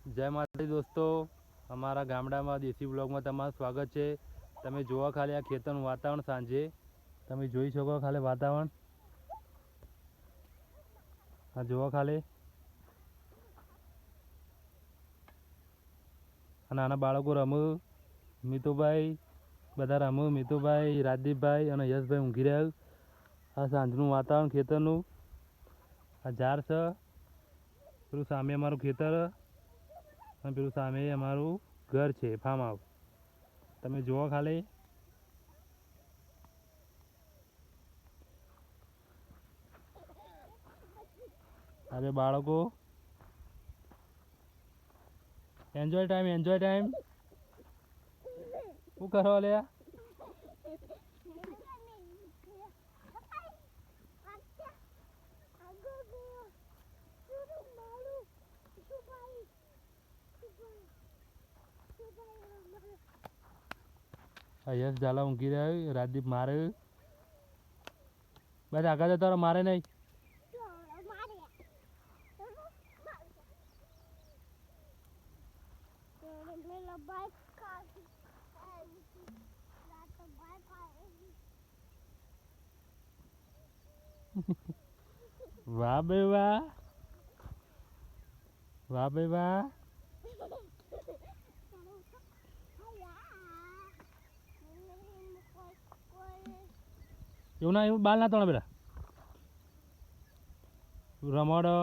જય માતાજી દોસ્તો, અમારા ગામડામાં દેશી બ્લોગમાં તમારું સ્વાગત છે. તમે જોવા ખાલી આ ખેતરનું વાતાવરણ સાંજે તમે જોઈ શકો ખાલી વાતાવરણ આ જોવા ખાલી આ નાના બાળકો રમે, મિતુભાઈ બધા રમે, મિતુભાઈ, રાજદીપભાઈ અને યશભાઈ ઊંઘી રહ્યા. આ સાંજનું વાતાવરણ ખેતરનું આ ઝાડ છે, પેલું સામે અમારું ખેતર અને પેલું સામે અમારું ઘર છે, ફાર્મ હાઉસ. તમે જુઓ ખાલી આજે બાળકો એન્જોય ટાઈમ શું કરો લે? યશ ઝાલા ઊંઘી રહ્યા, રાજદીપ મારે બસ આગળ જતા મારે નહીં. વાહ ભાઈ વાહ, વાહ ભાઈ વાહ. એવું ના એવું બાલ ના તોડે બેટા રમાડો.